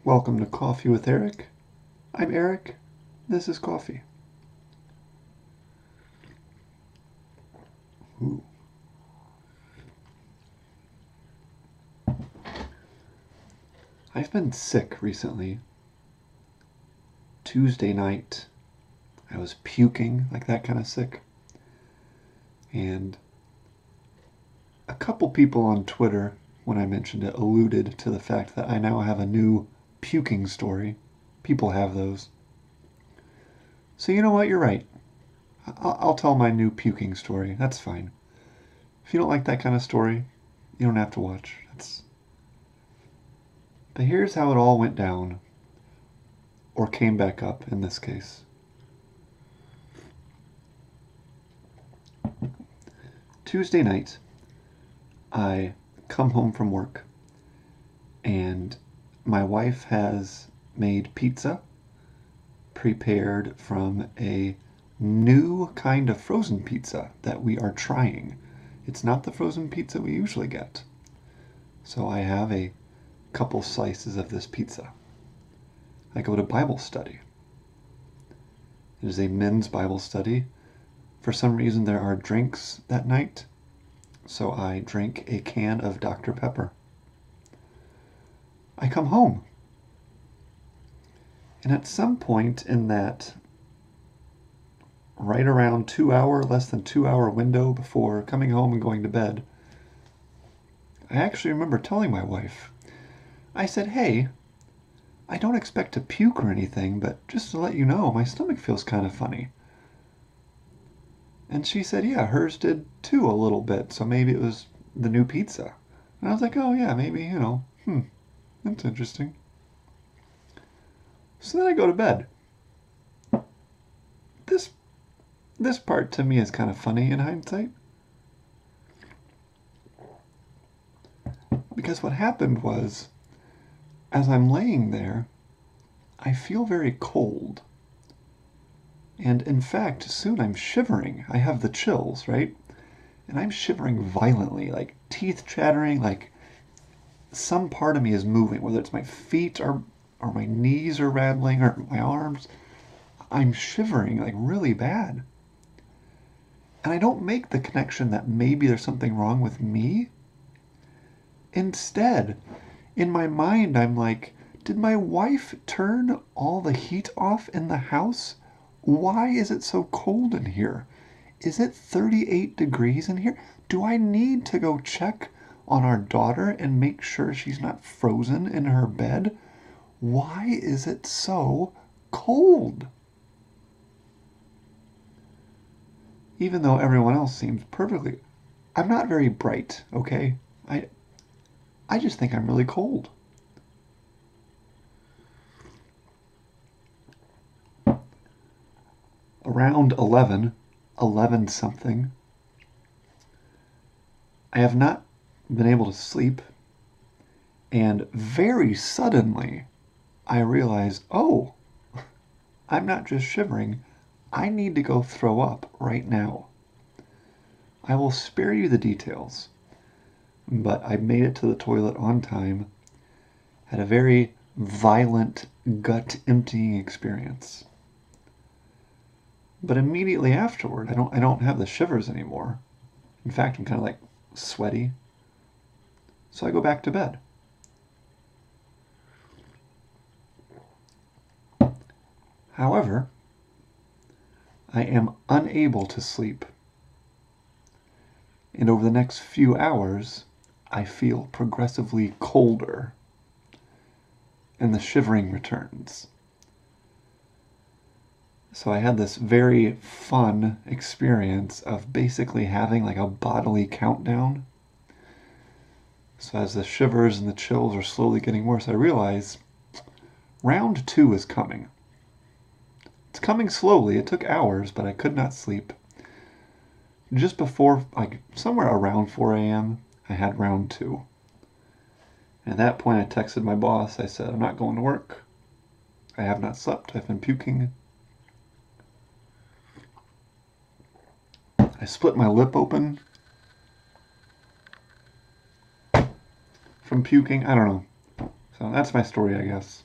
Welcome to Coffee with Eric. I'm Eric. This is coffee. Ooh. I've been sick recently. Tuesday night, I was puking, like that kind of sick. And a couple people on Twitter, when I mentioned it, alluded to the fact that I now have a new puking story. People have those. So you know what? You're right. I'll tell my new puking story. That's fine. If you don't like that kind of story, you don't have to watch. But here's how it all went down, or came back up in this case. Tuesday night, I come home from work, and my wife has made pizza prepared from a new kind of frozen pizza that we are trying. It's not the frozen pizza we usually get. So I have a couple slices of this pizza. I go to Bible study. It is a men's Bible study. For some reason, there are drinks that night, so I drink a can of Dr. Pepper. I come home, and at some point in that right around less than 2 hour window before coming home and going to bed, I actually remember telling my wife, I said, hey, I don't expect to puke or anything, but just to let you know, my stomach feels kind of funny. And she said, yeah, hers did too a little bit, so maybe it was the new pizza. And I was like, oh yeah, maybe, that's interesting. So then I go to bed. This part to me is kind of funny in hindsight. Because what happened was, as I'm laying there, I feel very cold. And in fact, soon I'm shivering. I have the chills, right? And I'm shivering violently, like teeth chattering, like some part of me is moving, whether it's my feet or my knees are rattling or my arms. I'm shivering like really bad. And I don't make the connection that maybe there's something wrong with me. Instead, in my mind, I'm like, did my wife turn all the heat off in the house? Why is it so cold in here? Is it 38 degrees in here? Do I need to go check on our daughter and make sure she's not frozen in her bed? Why is it so cold? Even though everyone else seems perfectly... I'm not very bright, okay? I just think I'm really cold. Around 11 something, I have not been able to sleep, and very suddenly I realize, oh, I'm not just shivering, I need to go throw up right now. I will spare you the details, but I made it to the toilet on time, had a very violent gut emptying experience. But immediately afterward, I don't have the shivers anymore. In fact, I'm kind of like sweaty. So I go back to bed. However, I am unable to sleep. And over the next few hours, I feel progressively colder. And the shivering returns. So I had this very fun experience of basically having like a bodily countdown. So as the shivers and the chills are slowly getting worse, I realize round 2 is coming. It's coming slowly. It took hours, but I could not sleep. Just before, like somewhere around 4 a.m., I had round 2. And at that point, I texted my boss. I said, I'm not going to work. I have not slept. I've been puking. I split my lip open from puking. I don't know. So that's my story, I guess.